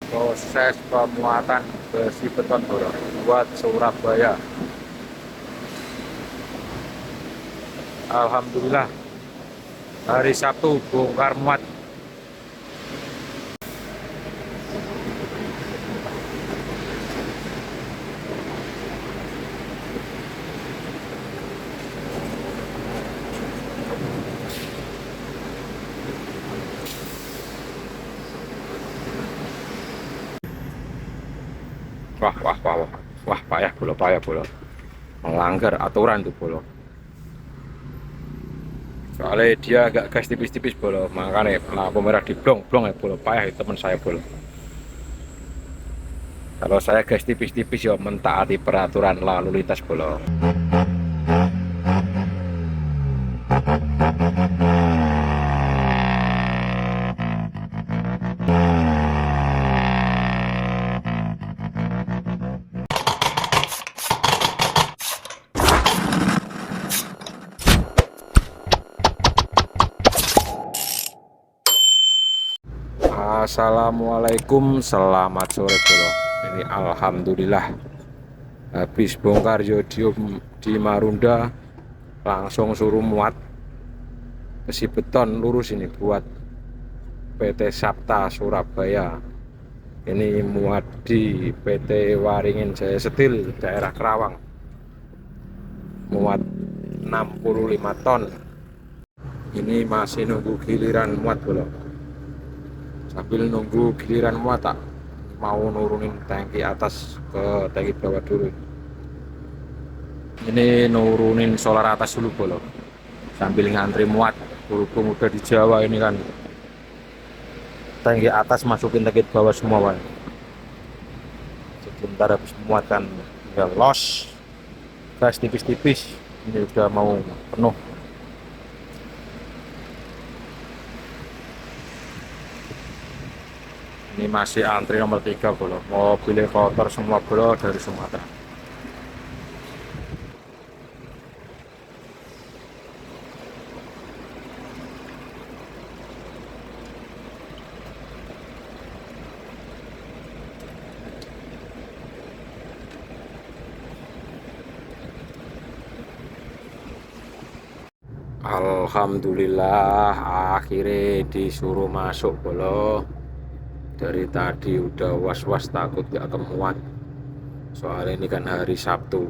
Proses pemuatan besi beton bro buat Surabaya. Alhamdulillah hari Sabtu bongkar muat. Wah wah wah wah, wah payah bolo, melanggar aturan tuh bolo. Soalnya dia agak gas tipis-tipis bolo, makanya lampu merah diblong-blong ya bolo, payah ya teman saya bolo. Kalau saya gas tipis-tipis ya mentaati peraturan lalu lintas bolo. Assalamualaikum, selamat sore bro. Ini alhamdulillah habis bongkar yodium di Marunda, langsung suruh muat besi beton lurus ini buat PT Sapta Surabaya. Ini muat di PT Waringin Jaya Steel daerah Kerawang, muat 65 ton. Ini masih nunggu giliran muat bro. Sambil nunggu giliran muat tak mau nurunin tangki atas ke tangki bawah dulu. Ini nurunin solar atas dulu bolo, sambil ngantri muat. Berhubung udah di Jawa ini kan, tangki atas masukin tangki bawah semua kan. Sebentar habis muat kan ya los gas tipis-tipis, ini udah mau penuh. Ini masih antri nomor 3 bolo, mobil kotor semua bolo dari Sumatera. Alhamdulillah akhirnya disuruh masuk bolo. Dari tadi udah was-was takut gak kemuat, soalnya ini kan hari Sabtu.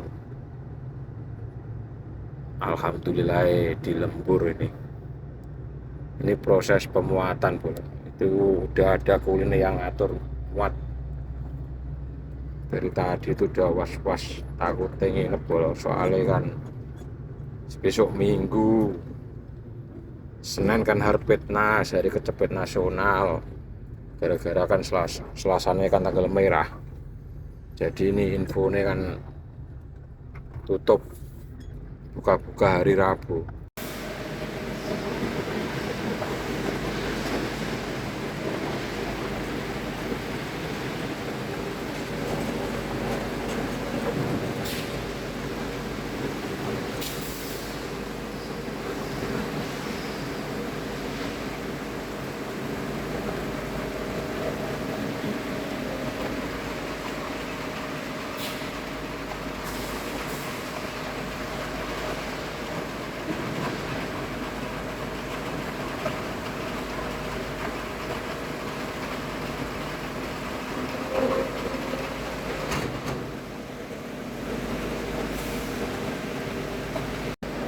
Alhamdulillah di lembur ini proses pemuatan bolo. Itu udah ada kuliner yang ngatur muat. Dari tadi itu udah was-was takut nginep bolo, soalnya kan besok Minggu, Senin kan Harpetnas, hari kecepet nasional. Gara-gara kan Selasanya kan tanggal merah, jadi ini infonya kan tutup buka-buka hari Rabu.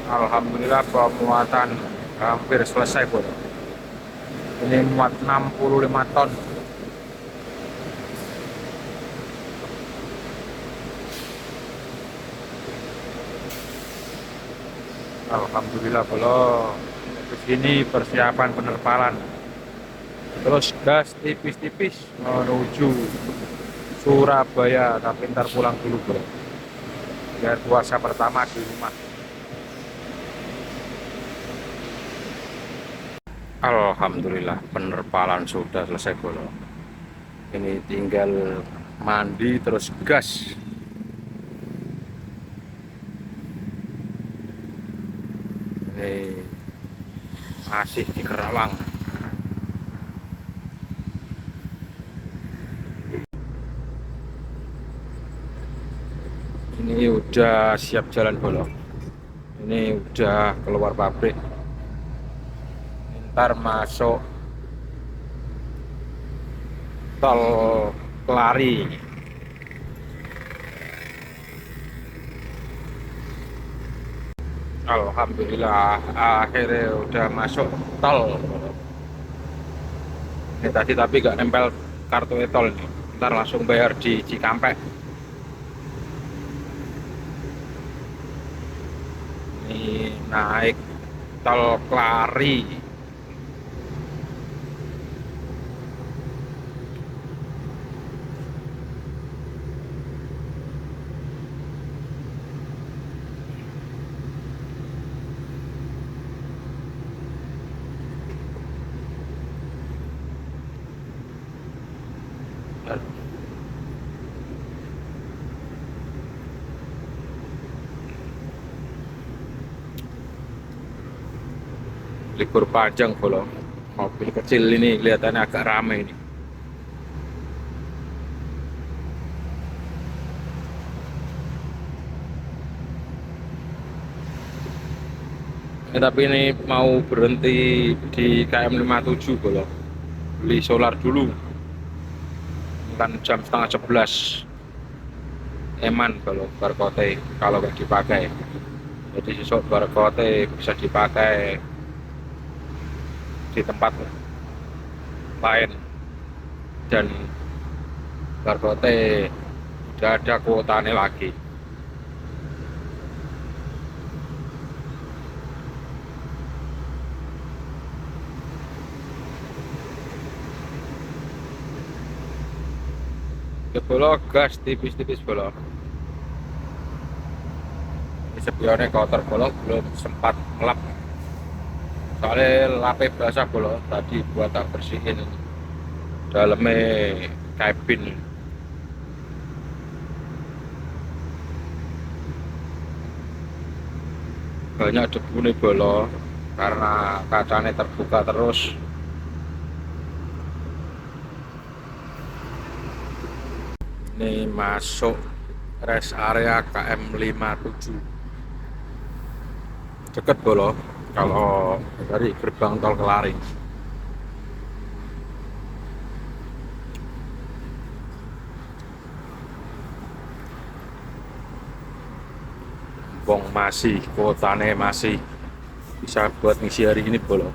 Alhamdulillah pemuatan hampir selesai bro. Ini muat 65 ton. Alhamdulillah bro. Begini persiapan penerpalan. Terus gas tipis-tipis menuju Surabaya, tapi ntar pulang dulu bro, biar puasa pertama di rumah. Alhamdulillah penerpalan sudah selesai bro. Ini tinggal mandi terus gas. Ini masih di Kerawang. Ini udah siap jalan bolong. Ini udah keluar pabrik. Ntar masuk tol Kelari. Alhamdulillah akhirnya udah masuk tol. Ini tadi tapi gak nempel kartu e-tol nih. Ntar langsung bayar di Cikampek. Ini naik tol Kelari. Libur panjang bolong. Mobil kecil ini kelihatannya agak ramai ini. Tapi ini mau berhenti di KM 57 bolong. Beli solar dulu. Kan jam setengah 11. Eman kalau barcode kalau nggak dipakai. Jadi sesok barcode bisa dipakai di tempat lain dan barcode udah ada kuotanya lagi. Ya bolong gas tipis-tipis bolong. Ini spionnya kotor bolong, belum sempat ngelap. Soalnya lapnya basah bolong, tadi buat tak bersihin dalamnya kabin. Banyak debu nih bolong karena kacanya terbuka terus. Ini masuk rest area KM 57. Deket bolong kalau dari gerbang tol Kelari. Bong masih kuotanya masih bisa buat ngisi hari ini bolong.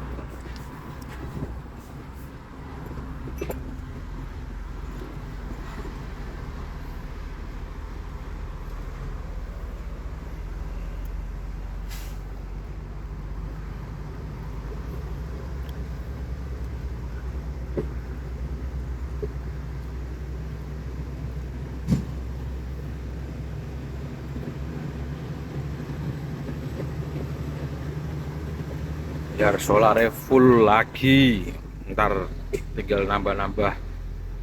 Biar solarnya full lagi, ntar tinggal nambah-nambah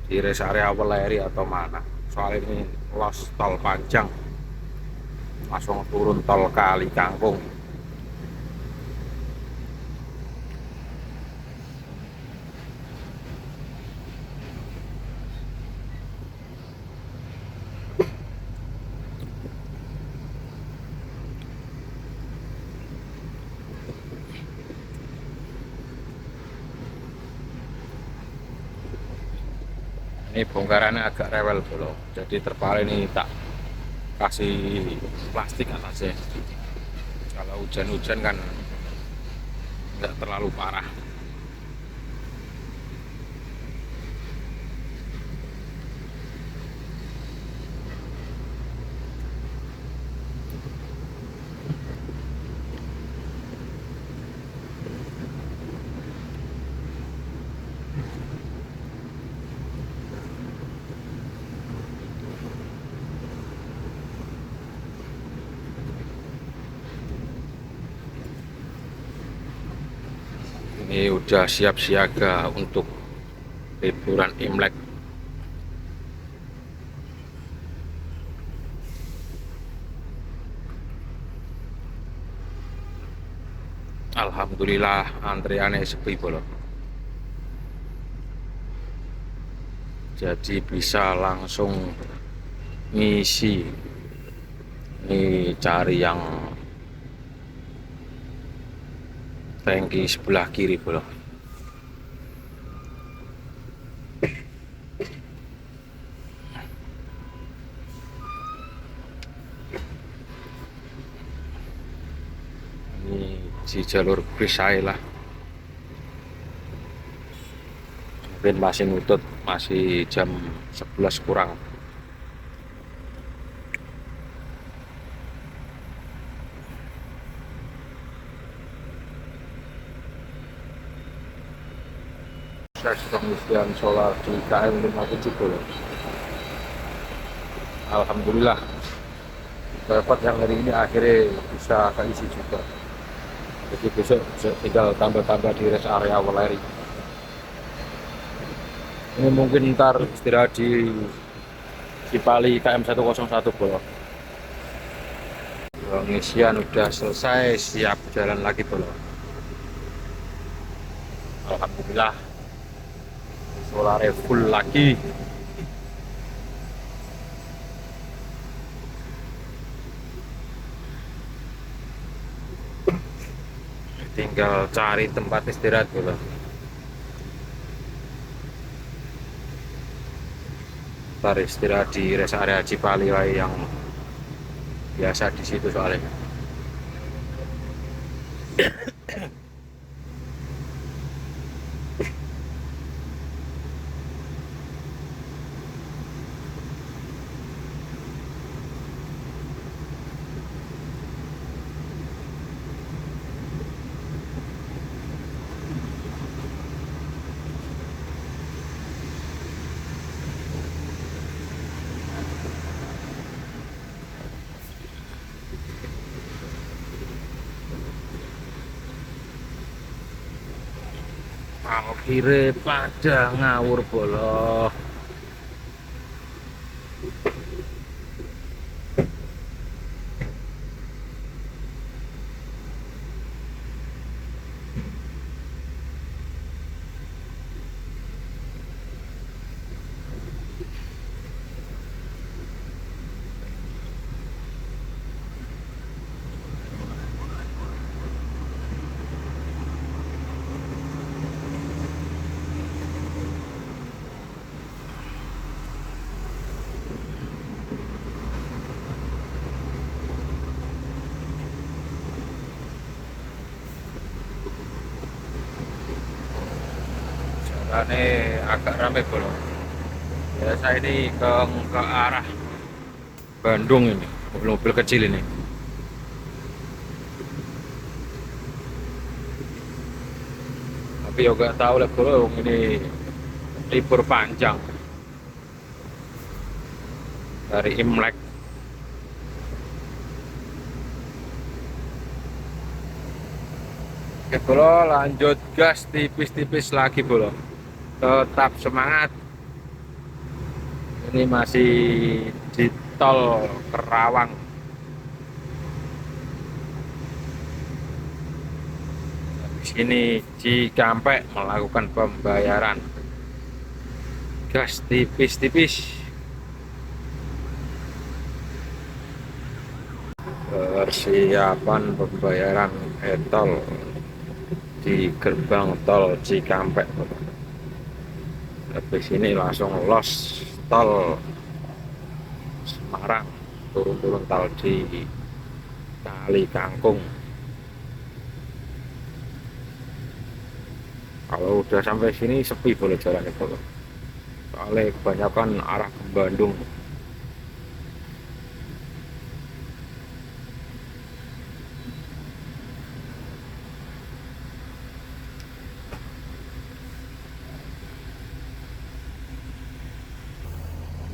di rest area Weleri atau mana. Soalnya ini los tol panjang, langsung turun tol Kali Kangkung. Ini bongkarannya agak rewel bolong, jadi terpal ini tak kasih plastik atasnya. Kalau hujan-hujan kan nggak terlalu parah. Ini udah siap siaga untuk liburan Imlek. Alhamdulillah antriannya sepi bolong. Jadi bisa langsung ngisi Ini cari yang tangki sebelah kiri bro. Ini di jalur bis saya lah. Mungkin masih nutut, masih jam 11 kurang. Saya pengisian solar di KM 57 bro. Alhamdulillah dapat yang hari ini akhirnya bisa keisi juga. Jadi besok tinggal tambah-tambah di rest area Weleri. Ini mungkin ntar istirahat di Cipali KM 101 bro. Pengisian udah selesai, siap jalan lagi bro. Alhamdulillah solarnya full lagi. Tinggal cari tempat istirahat bro. Ntar istirahat di rest area Cipali yang biasa di situ soalnya. Akhirnya pada ngawur bolo. Ini agak ramai bro. Biasa ini ke arah Bandung ini, mobil-mobil kecil ini. Tapi ya gak tahu lah bro, ini libur panjang dari Imlek. Oke bro, lanjut gas tipis-tipis lagi bro. Tetap semangat. Ini masih di tol Kerawang. Di sini Cikampek melakukan pembayaran gas tipis-tipis. Persiapan pembayaran e-tol di gerbang tol Cikampek. Habis ini langsung los tol Semarang, turun tol di Kali Kangkung. Kalau udah sampai sini sepi boleh jalan itu, soalnya kebanyakan arah ke Bandung.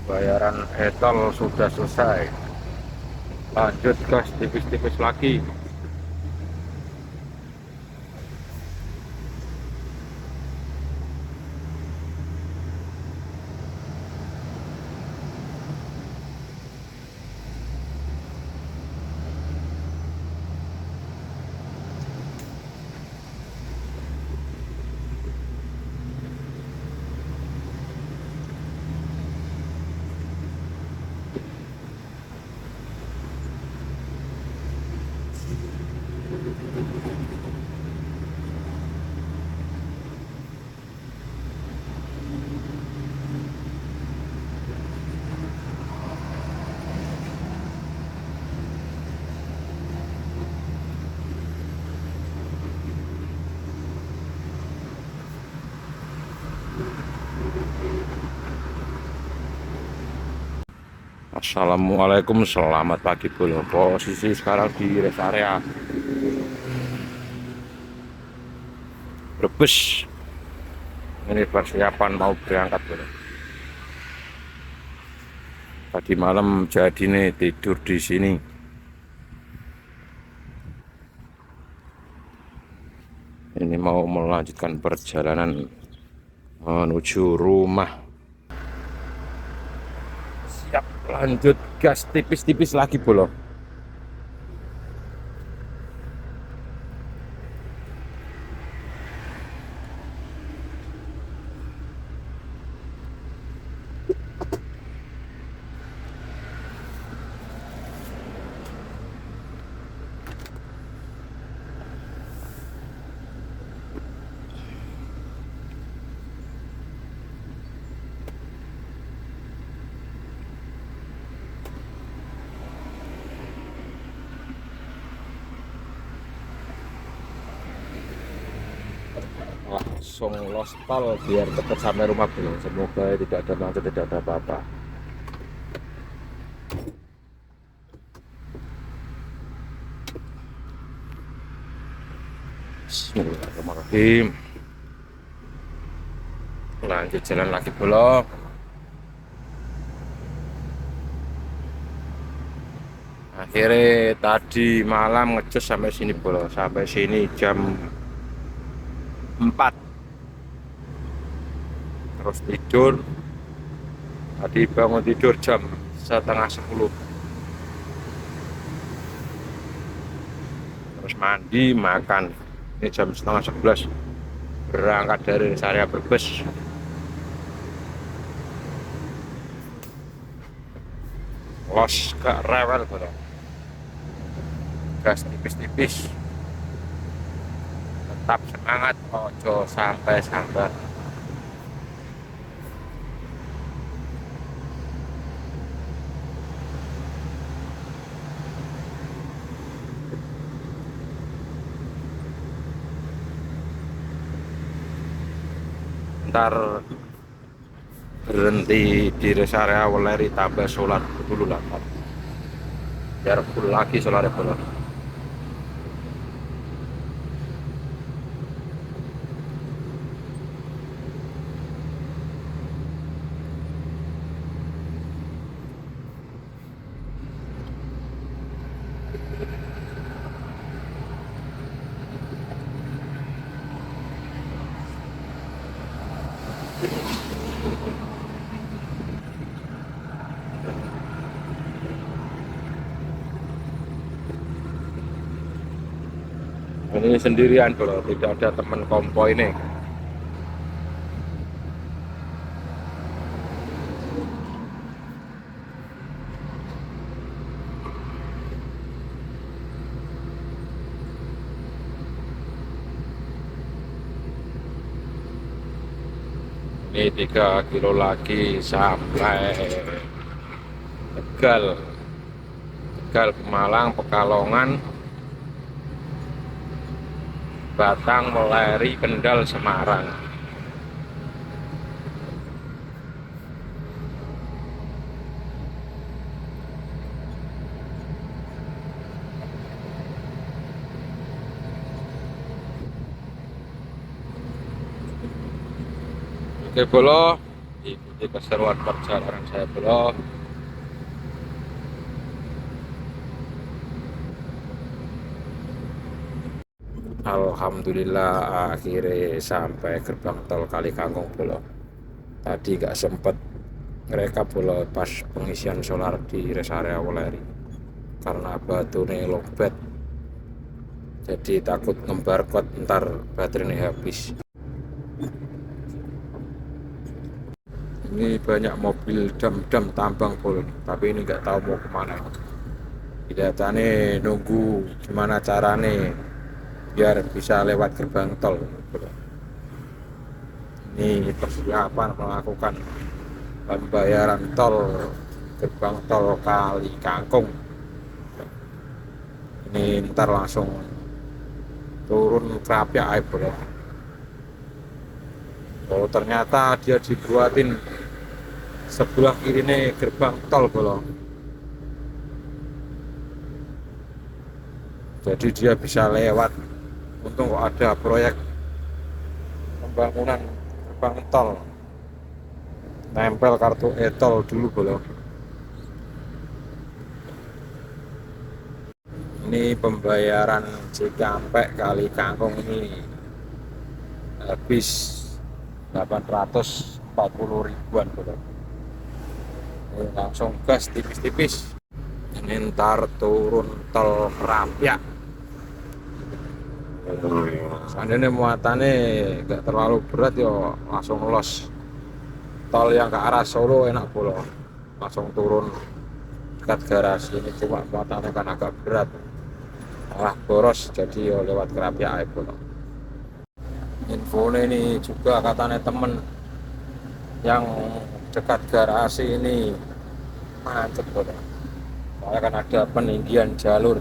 Bayaran e-tol sudah selesai, lanjut gas tipis-tipis lagi. Assalamualaikum, selamat pagi bro. Posisi sekarang di rest area Brebes. Ini persiapan mau berangkat bro. Tadi malam jadi nih tidur di sini. Ini mau melanjutkan perjalanan menuju rumah. Siap, lanjut gas tipis-tipis lagi bro. Langsung lospal biar cepat sampai rumah bro. Semoga tidak ada macet, tidak ada apa-apa. Bismillahirrahmanirrahim. Lanjut jalan lagi bro. Akhirnya tadi malam ngecus sampai sini bro. Sampai sini jam 4. Terus tidur. Tadi bangun tidur jam setengah 10. Terus mandi, makan. Ini jam setengah 11. Berangkat dari rest area Brebes. Los ke rewel bro. Gas tipis-tipis. Tetap semangat, ojo sampai sambat. Ntar berhenti di rest area Weleri tambah solar dulu lah, biar full lagi solar bro. Ini sendirian bro, tidak ada teman kompoi nih. Ini 3 kilo lagi sampai Tegal. Tegal, Pemalang, Pekalongan, Batang, Weleri, Kendal, Semarang. Oke bro, ikuti keseruan perjalanan saya bro. Alhamdulillah akhirnya sampai gerbang tol Kali Kangkung bro. Tadi gak sempet mereka bro pas pengisian solar di rest area Weleri karena batunya lowbat, jadi takut ngembarkot ntar baterainya habis. Ini banyak mobil dam-dam tambang bro, tapi ini nggak tahu mau kemana. Kelihatannya nunggu gimana caranya biar bisa lewat gerbang tol bro. Ini persiapan melakukan pembayaran tol gerbang tol Kali Kangkung. Ini ntar langsung turun Krapyak aja bro. Oh ternyata dia dibuatin sebelah kiri nih gerbang tol bro. jadi dia bisa lewat. Untung kok ada proyek pembangunan gerbang tol, nempel kartu e-tol dulu bolo. Ini pembayaran Cikampek Kali Kangkung ini habis 840 ribuan bro. Ini langsung gas tipis-tipis. Ini ntar turun tol Krapyak. Seandainya muatannya gak terlalu berat yo langsung los. Tol yang ke arah Solo enak bro, langsung turun dekat garasi. Ini cuma muatannya kan agak berat, malah boros, jadi yo lewat Krapyak aja bro. Infonya ini juga katanya temen yang dekat garasi ini macet bro, soalnya kan ada peninggian jalur.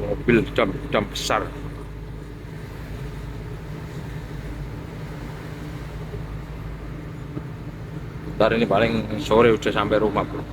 Mobil dam besar. Ntar ini paling sore udah sampai rumah bro.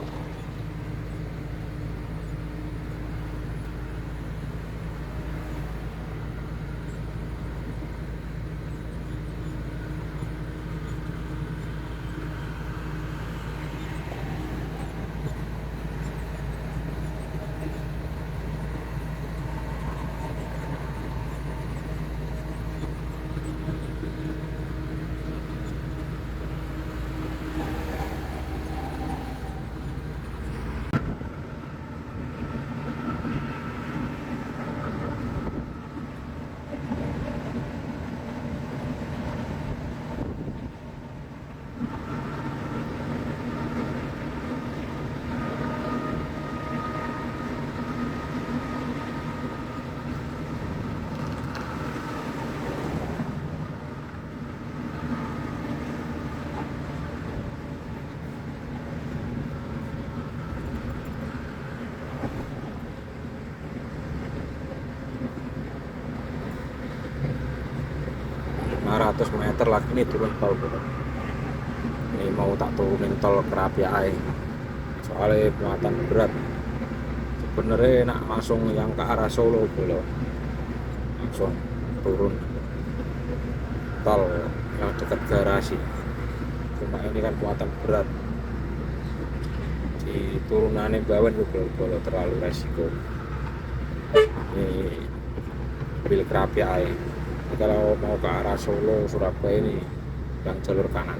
Meter lagi nih turun tol bro. Ini mau tak turunin tol Krapyak aja, soalnya muatan berat. Sebenarnya nak langsung yang ke arah Solo bro, langsung turun tol yang dekat garasi. Cuma ini kan muatan berat, di turunannya bawan bro, terlalu resiko. Ini mobil Krapyak aja. Kalau mau ke arah Solo, Surabaya ini yang jalur kanan.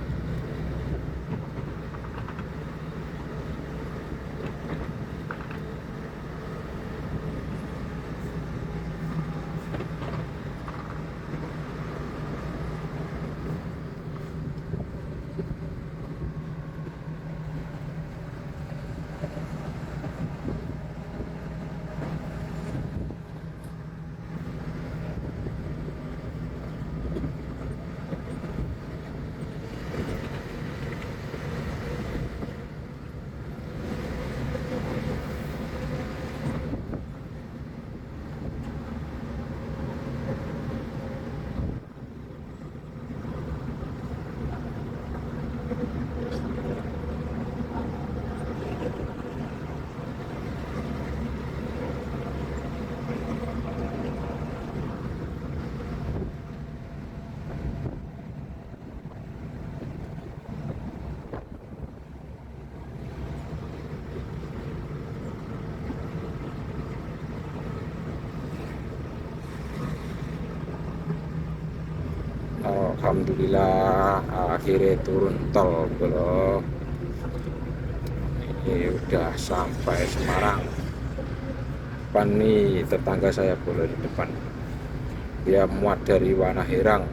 Alhamdulillah akhirnya turun tol bro. Ini udah sampai Semarang. Depan nih tetangga saya bro, di depan dia muat dari Wanaherang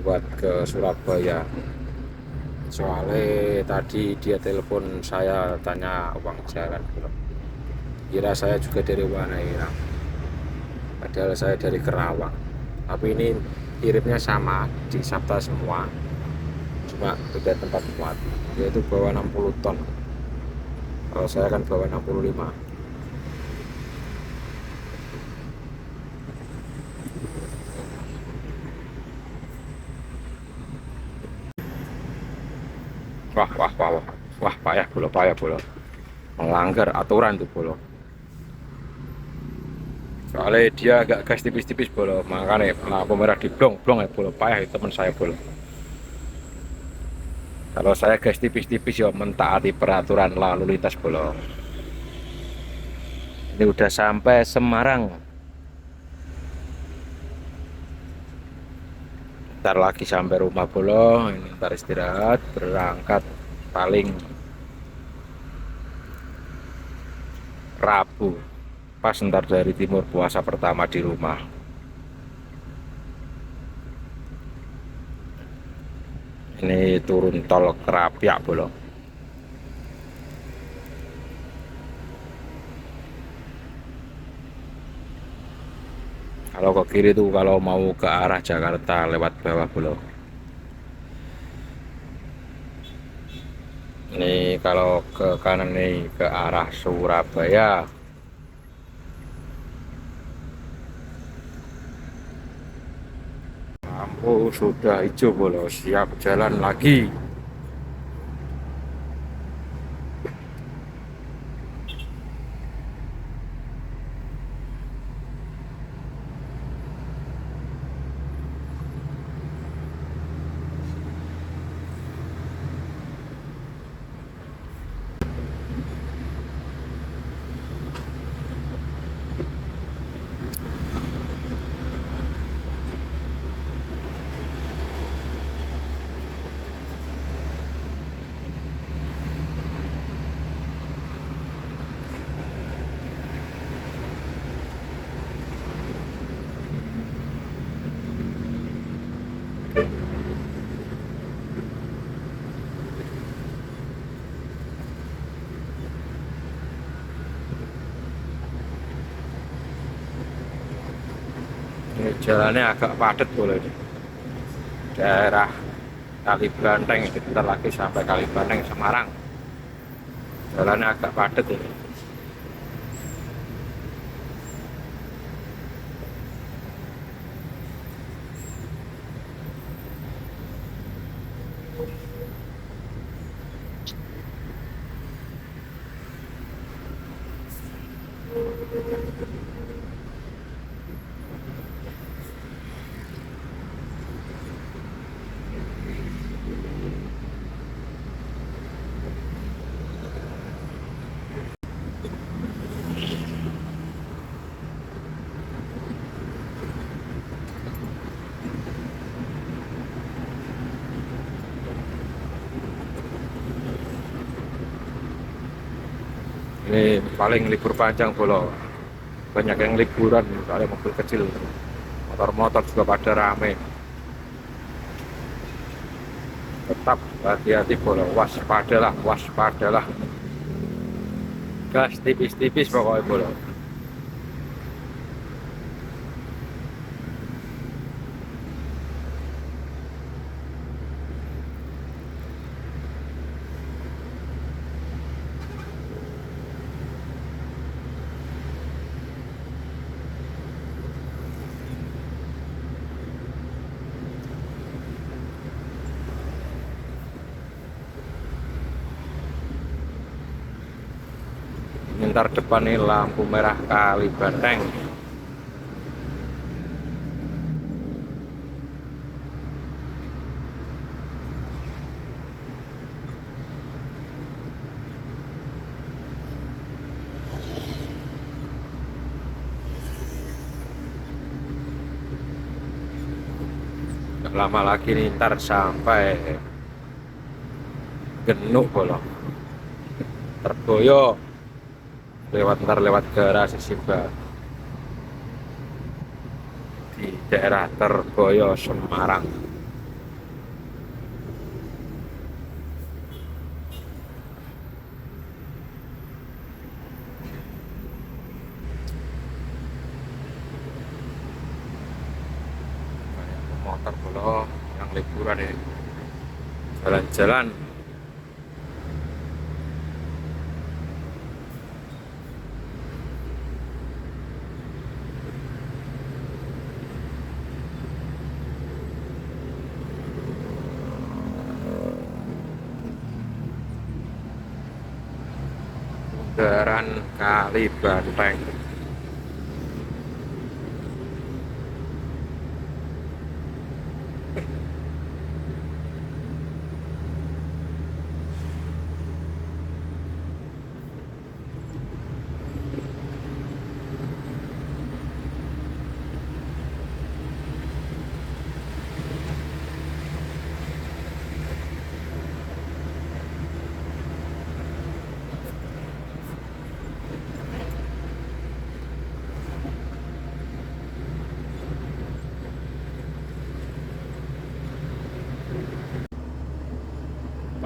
buat ke Surabaya. Soalnya tadi dia telepon saya tanya uang jalan, kira saya juga dari mana ya, padahal saya dari Kerawang. Tapi ini kirimnya sama di Sabta semua, cuma beda tempat muat. Dia itu bawa 60 ton, kalau saya kan bawa 65. Wah, wah, wah, wah, wah, payah bolo, melanggar aturan tuh bolo. Soalnya dia agak gas tipis-tipis bolo, makanya lampu merah diblong-blong ya bolo, payah itu teman saya bolo. Kalau saya gas tipis-tipis ya mentaati peraturan lalu lintas bolo. Ini udah sampai Semarang. Ntar lagi sampai rumah bolo, ini ntar istirahat, berangkat paling Rabu. Pas ntar dari timur puasa pertama di rumah. Ini turun tol Kerapiak bolo. Kalau ke kiri tuh kalau mau ke arah Jakarta lewat bawah bolo. Ini kalau ke kanan nih ke arah Surabaya. Lampu sudah hijau bolo, siap jalan lagi. Ini jalannya agak padat boleh ini. Daerah Kali Banteng, sebentar lagi sampai Kali Banteng Semarang. Jalannya agak padat ini. Ini paling libur panjang bolo, banyak yang liburan, soalnya mobil kecil, motor-motor juga pada rame. Tetap hati-hati bolo, waspadalah, gas tipis-tipis pokoknya bolo. Ntar depan ini lampu merah Kali Banteng. Gak lama lagi nih ntar sampai Genuk bolo, Terboyo, lewat garasi Simba di daerah Terboyo Semarang. motor bolo yang liburan ini jalan-jalan. Bundaran Kali Banteng.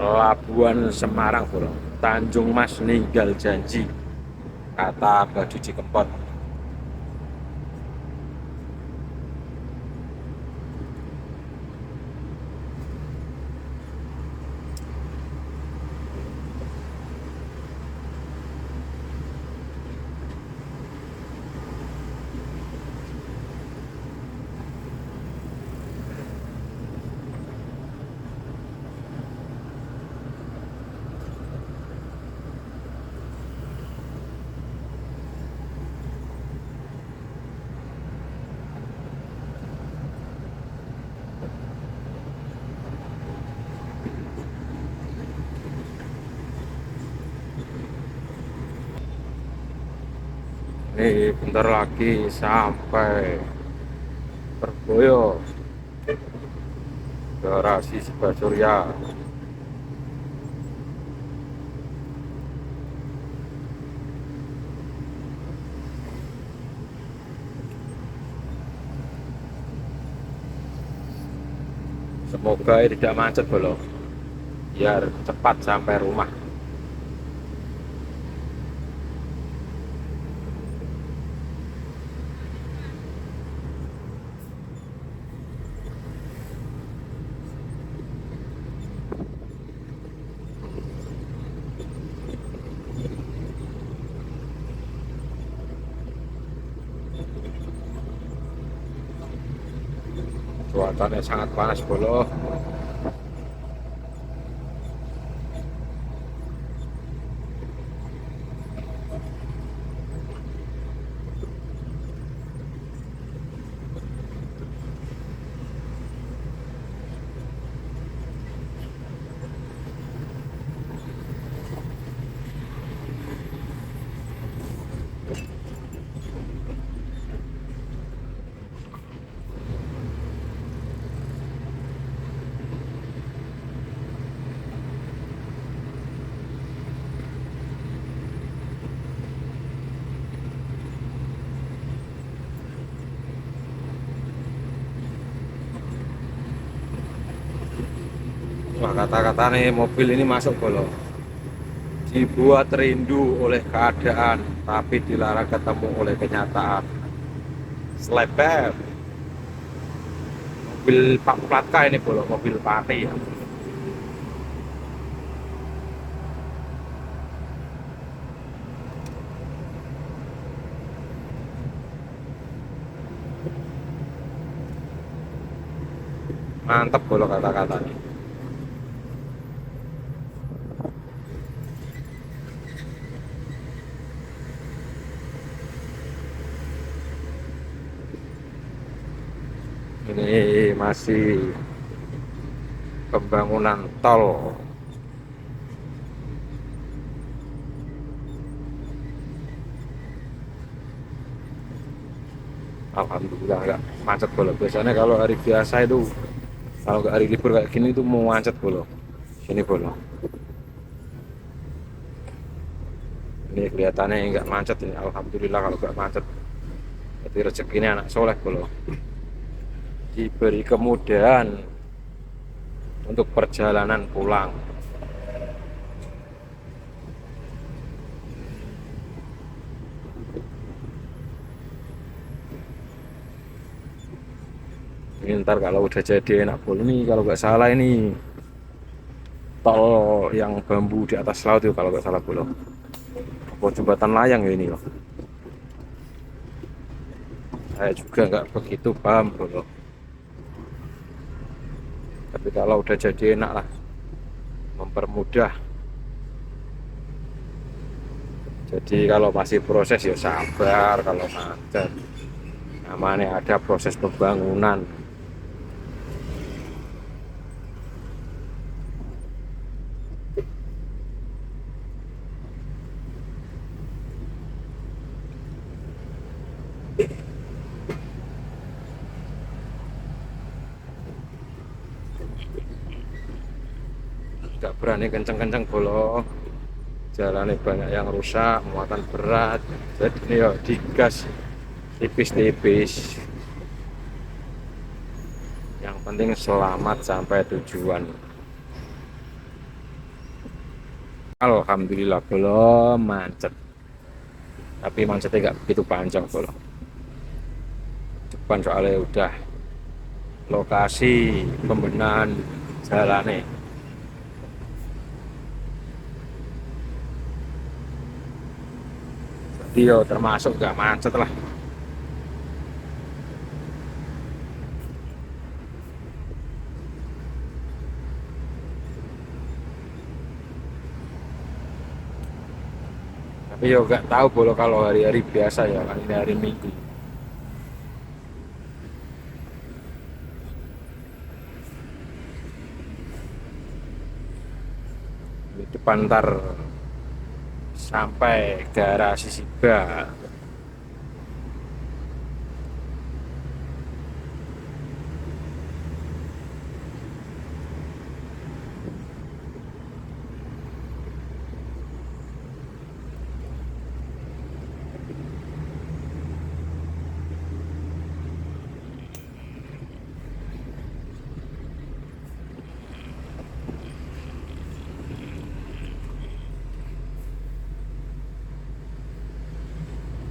Pelabuhan Semarang bro. Tanjung Mas ninggal janji, kata Baju Cikempot. Ini bentar lagi sampai Perboyo, garasi Surya. Semoga tidak macet bro, biar cepat sampai rumah. Cuacanya sangat panas bro. Wah, kata-kata nih mobil ini masuk bolo. Dibuat rindu oleh keadaan, tapi dilarang ketemu oleh kenyataan. Selebar. Mobil Pak Platka ini bolo, mobil Pati. Mantep bolo kata-katanya. Ini masih pembangunan tol. Alhamdulillah nggak macet bolo. Biasanya kalau hari biasa itu, kalau nggak hari libur kayak gini itu mau macet bolo. Sini bolo. Ini kelihatannya nggak macet ini. Alhamdulillah kalau nggak macet. Jadi rezekinya anak soleh bolo. Diberi kemudahan untuk perjalanan pulang. Ini ntar kalau udah jadi enak pol ini, kalau nggak salah ini tol yang bambu di atas laut itu kalau nggak salah bolo. Apa jembatan layang ya ini loh. Saya juga nggak begitu paham bolo. Tapi kalau udah jadi enak lah, mempermudah. Jadi kalau masih proses ya sabar, kalau macet namanya ada proses pembangunan. Nggak berani kenceng-kenceng bolo, jalannya banyak yang rusak, muatan berat, jadi ini ya digas tipis-tipis, yang penting selamat sampai tujuan. Alhamdulillah belum macet, tapi macetnya nggak begitu panjang belum. Depan soalnya udah lokasi pembenahan jalannya. Jadi yo termasuk nggak macet lah. Tapi yo nggak tahu bolo kalau hari-hari biasa ya kan ini hari Minggu. Di depan ntar sampai garasi Siba.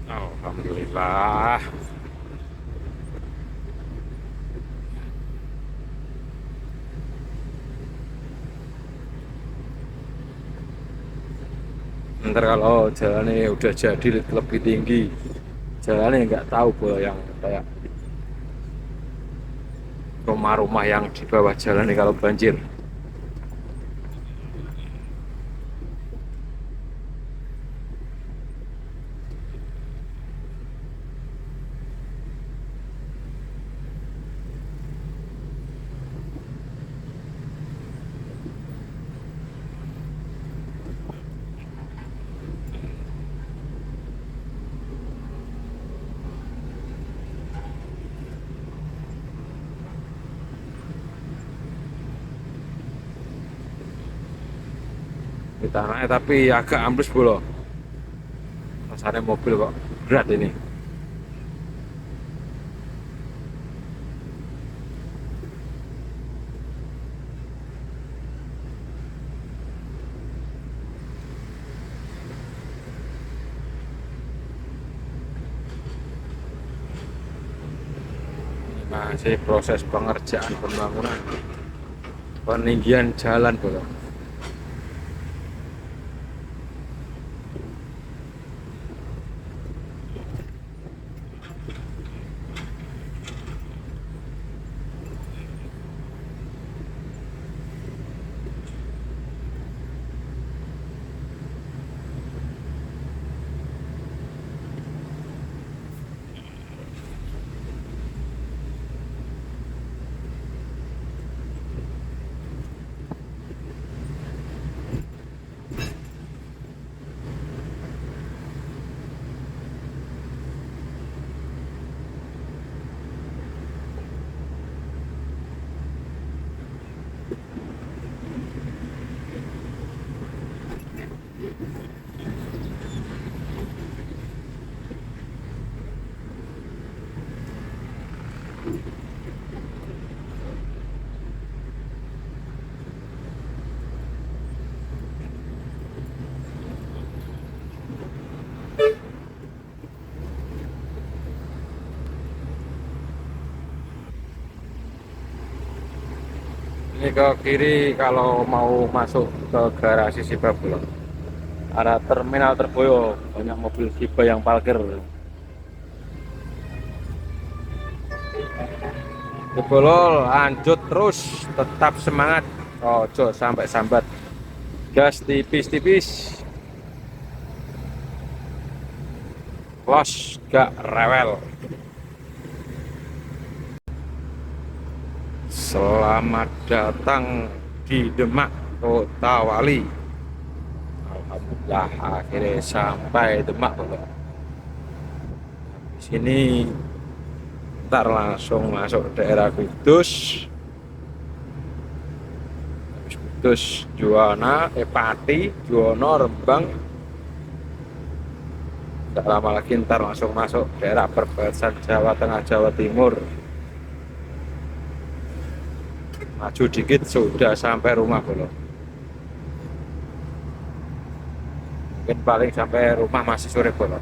Alhamdulillah. Ntar kalau jalannya udah jadi lebih tinggi, jalannya nggak tahu bahwa yang kayak rumah-rumah yang di bawah jalan nih kalau banjir. Di tanahnya tapi agak ambles bolo. Rasanya mobil kok berat ini. Ini masih proses pengerjaan pembangunan peninggian jalan bolo. Ini ke kiri kalau mau masuk ke garasi Siba Bolon. Arah terminal Terboyo banyak mobil Siba yang parkir. Jebolol, lanjut terus, tetap semangat. Ojo sampai sambat. Gas tipis-tipis. Los gak rewel. Selamat datang di Demak, Kota Wali. Alhamdulillah akhirnya sampai Demak. Di sini ntar langsung masuk daerah Kudus. Habis Kudus, Juwana, Pati, Juwono, Rembang. Tidak lama lagi ntar langsung masuk daerah perbatasan Jawa Tengah, Jawa Timur. Maju dikit sudah sampai rumah belum. Mungkin paling sampai rumah masih sore bolong.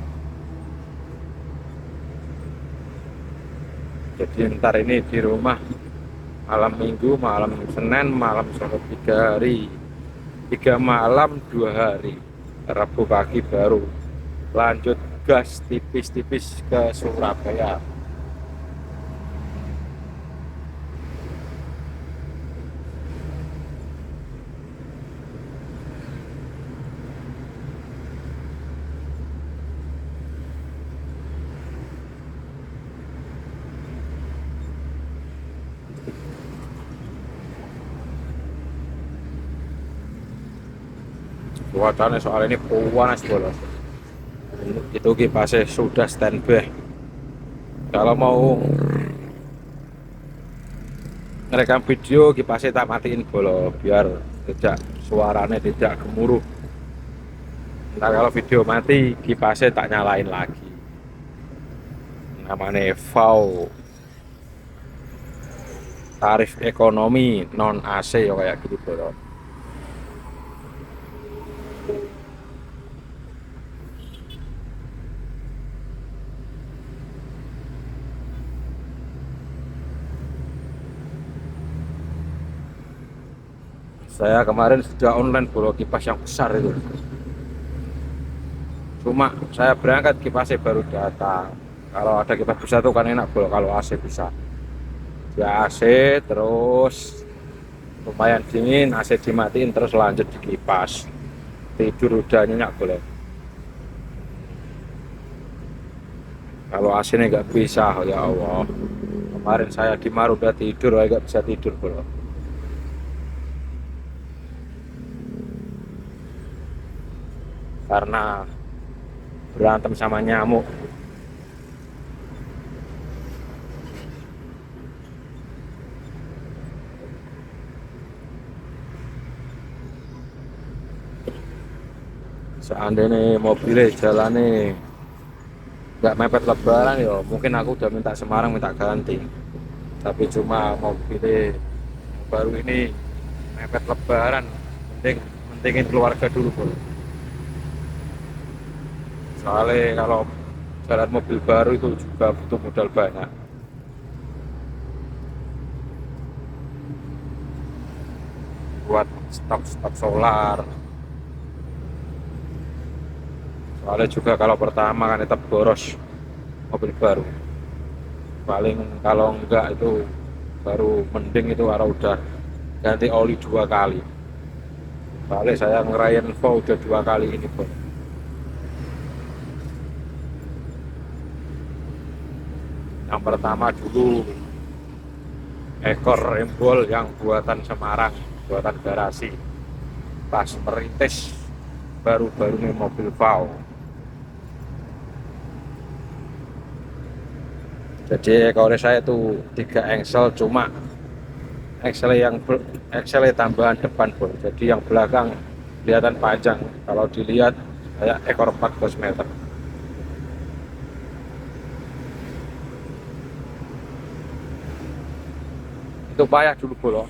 Jadi ntar ini di rumah malam Minggu, malam Senin, malam Selasa 3 hari, 3 malam 2 hari. Rabu pagi baru lanjut gas tipis-tipis ke Surabaya. Cuacanya soal ini panas bolos. Itu kipasnya sudah standby. Kalau mau ngerekam video kipasnya tak matiin bolo biar tidak suaranya tidak gemuruh. Nah kalau video mati kipasnya tak nyalain lagi. Namanya VAU, tarif ekonomi non AC ya kayak gitu bolo. Saya kemarin sudah online bolo kipas yang besar itu. Cuma saya berangkat kipasnya baru datang. Kalau ada kipas bisa tuh kan enak bolo kalau AC bisa. Ya AC terus lumayan dingin, AC dimatiin terus lanjut di kipas. Tidur udah nyenyak bolo. Kalau AC ini nggak bisa, ya Allah. Kemarin saya di Mar udah tidur, nggak bisa tidur bolo. Karena berantem sama nyamuk. Seandainya mobilnya jalannya nggak mepet lebaran ya mungkin aku udah minta Semarang minta ganti, tapi cuma mobilnya baru ini mepet lebaran, mentingin keluarga dulu bro. Soalnya kalau jalan mobil baru itu juga butuh modal banyak. Buat stok solar. Soalnya juga kalau pertama kan tetap boros mobil baru. Paling kalau enggak itu baru mending itu kalau udah ganti oli 2 kali. Soalnya saya ngerayain VAU udah 2 kali ini bro. Yang pertama dulu ekor rembol yang buatan Semarang, buatan garasi. Pas merintis baru-baru ini mobil VAU. Jadi ekornya saya itu 3 engsel, cuma engsel tambahan depan bro. Jadi yang belakang kelihatan panjang. Kalau dilihat kayak ekor 14 meter. Itu payah dulu bro.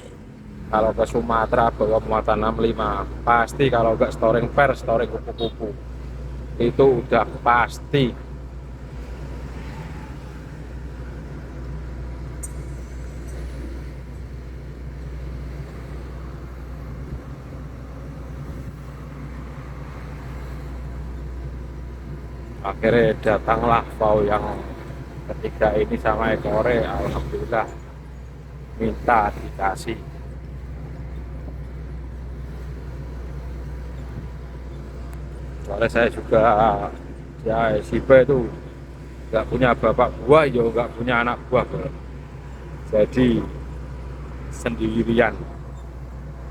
Kalau ke Sumatera bawa muatan 65 pasti, kalau enggak storing per, storing kupu-kupu itu udah pasti. Akhirnya datanglah Pau yang ketiga ini sama ekore, alhamdulillah minta dikasih. Soalnya saya juga ya SIB itu nggak punya bapak buah, yo nggak punya anak buah, bro. Jadi sendirian,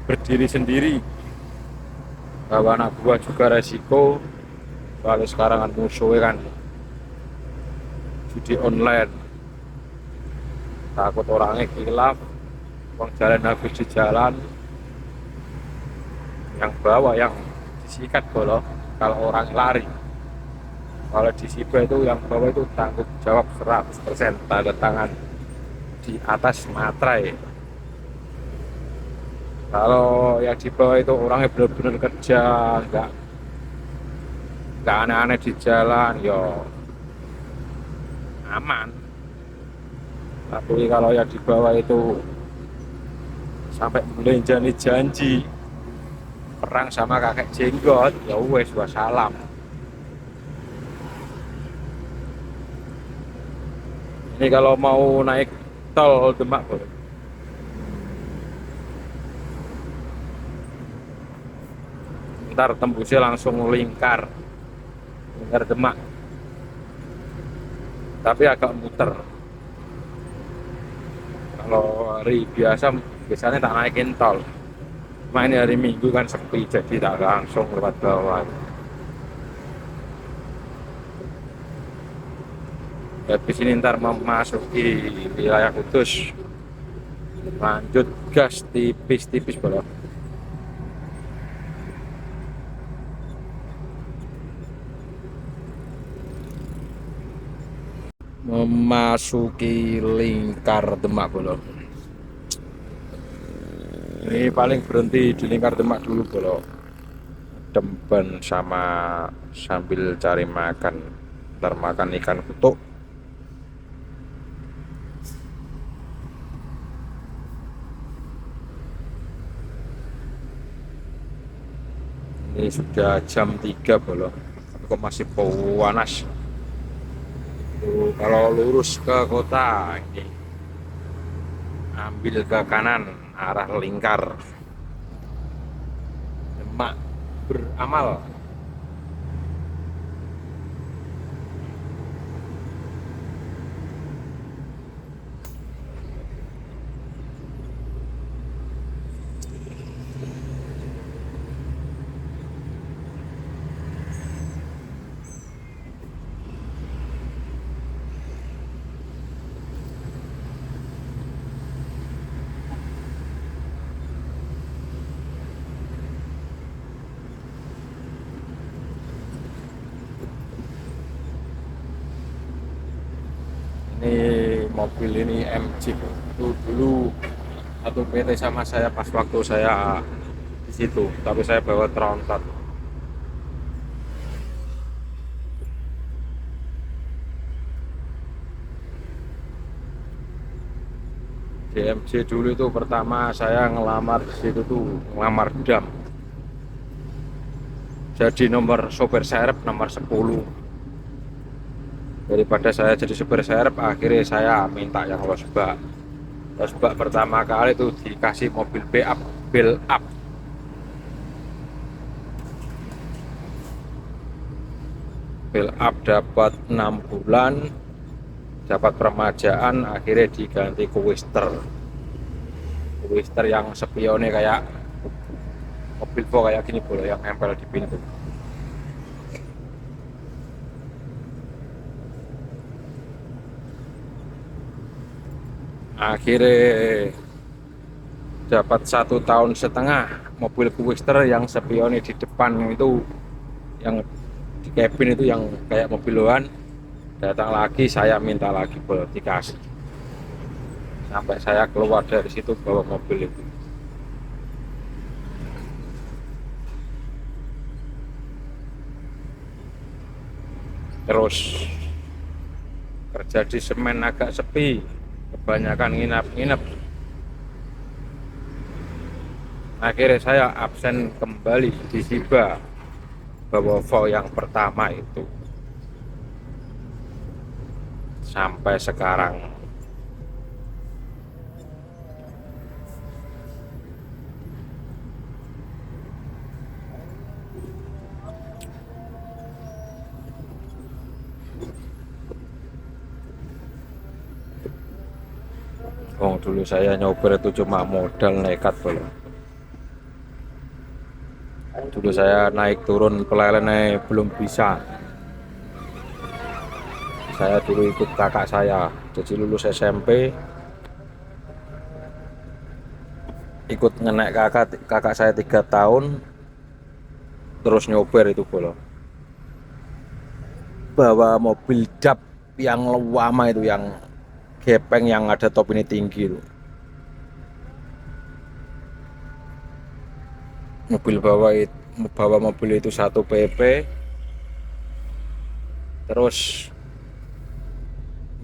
berdiri sendiri. Bawa anak buah juga resiko. Soalnya sekarang kan musuhnya kan judi online, takut orangnya kilaf, uang jalan habis di jalan, yang bawa yang disikat bolo kalau orang lari. Kalau di Siba itu yang bawa itu tanggung jawab 100%, tanda tangan di atas materai. Kalau yang di bawah itu orangnya benar-benar kerja, nggak aneh-aneh di jalan, yo aman. Tapi kalau yang di bawah itu sampai melenjani janji perang sama kakek jenggot, ya wes wassalam. Ini kalau mau naik tol Demak, bro, ntar tembusnya langsung lingkar Demak, tapi agak muter. Kalau hari biasa biasanya tak naikin tol, cuma ini hari Minggu kan sepi, jadi tak langsung lewat bawah. Habis ini ntar memasuki wilayah Kudus, lanjut gas tipis-tipis, bro. Memasuki lingkar Demak, bro. Ini paling berhenti di lingkar Demak dulu, bro. Demben sama sambil cari makan, ntar makan ikan kutuk. Ini sudah jam 3, bro, kok masih panas. Tuh, kalau lurus ke kota ini ambil ke kanan arah lingkar Demak beramal. Ini mobil ini MG itu dulu satu PT sama saya pas waktu saya di situ, tapi saya bawa Tronton. DMJ dulu itu pertama saya ngelamar di situ tuh ngelamar dam, jadi nomor sopir serep nomor 10. Daripada saya jadi sopir serep, akhirnya saya minta yang losbak. Losbak pertama kali itu dikasih mobil build up. Build up dapat 6 bulan, dapat permajaan, akhirnya diganti Twister yang spionnya kayak mobil Volvo kayak gini, boleh yang nempel di pintu. Akhirnya dapat 1,5 tahun mobil Twister yang spionnya di depan itu, yang di cabin itu yang kayak mobil loan. Datang lagi, saya minta lagi, boleh dikasih. Sampai saya keluar dari situ bawa mobil itu. Terus kerja di semen agak sepi, kebanyakan nginap-nginap. Akhirnya saya absen kembali di Siba, bawa Volvo yang pertama itu. sampai sekarang. Oh, dulu saya nyoper itu cuma modal nekat bro. Dulu saya naik turun pelelen belum bisa. Saya dulu ikut kakak saya, jadi lulus SMP ikut ngenek kakak saya 3 tahun, terus nyoper itu bro. Bawa mobil dap yang lama itu, yang gepeng, yang ada top ini tinggi itu. Bawa mobil itu 1 PP, terus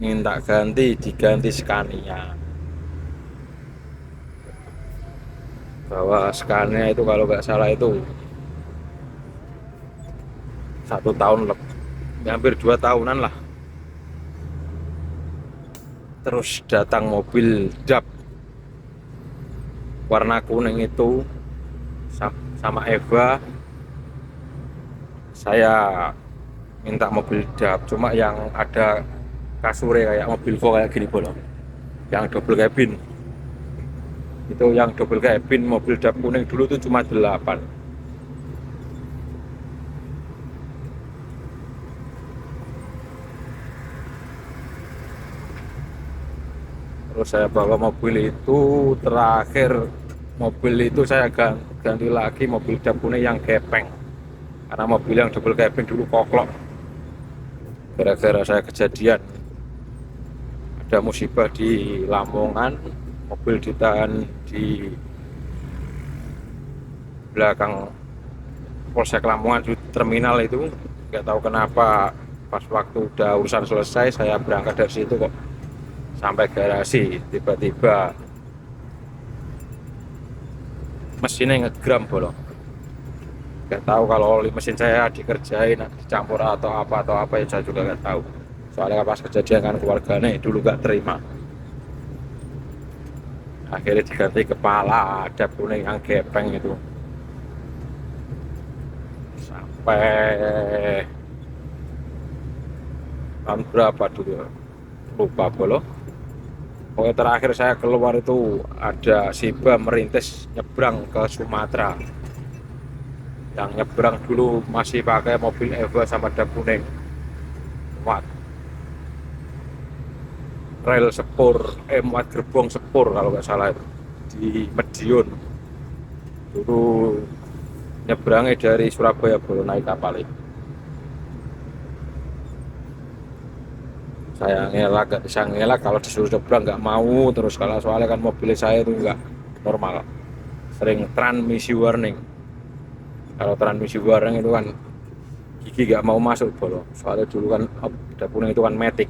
minta diganti Scania. Bawa Scania itu kalau nggak salah itu 1 tahun lebih, hampir 2 tahunan lah. Terus datang mobil dap warna kuning itu sama Eva. Saya minta mobil dap, cuma yang ada kasurnya kayak mobil Volvo kayak gini bolong, yang double cabin. Itu yang double cabin mobil dap kuning dulu tuh cuma 8. Terus saya bawa mobil itu, terakhir mobil itu saya ganti lagi mobil dap kuning yang gepeng, karena mobil yang double cabin dulu koklok. Gara-gara saya kejadian ada musibah di Lamongan, mobil ditahan di belakang Polsek Lamongan di terminal itu. Nggak tahu kenapa pas waktu udah urusan selesai, saya berangkat dari situ kok sampai garasi tiba-tiba mesinnya ngegram bolong. Nggak tahu kalau oli mesin saya dikerjain, dicampur atau apa ya, saya juga nggak tahu. Soalnya pas kejadian kan keluarganya dulu nggak terima. Akhirnya diganti kepala ada kuning yang gepeng itu. Sampai tahun berapa dulu lupa bolo. Pokoknya terakhir saya keluar itu ada Siba merintis nyebrang ke Sumatera. Yang nyebrang dulu masih pakai mobil Eva sama dap kuning, muat rel sepur, muat gerbong sepur kalau nggak salah itu, di Medion. Dulu nyebrangnya dari Surabaya baru naik kapal itu. Saya ngelak, nggak bisa ngelak, kalau disuruh nyebrang nggak mau terus, kalau soalnya kan mobil saya itu nggak normal, sering transmisi warning. Kalau transmisi warning itu kan gigi nggak mau masuk bolo, soalnya dulu kan udah kuning itu kan matic.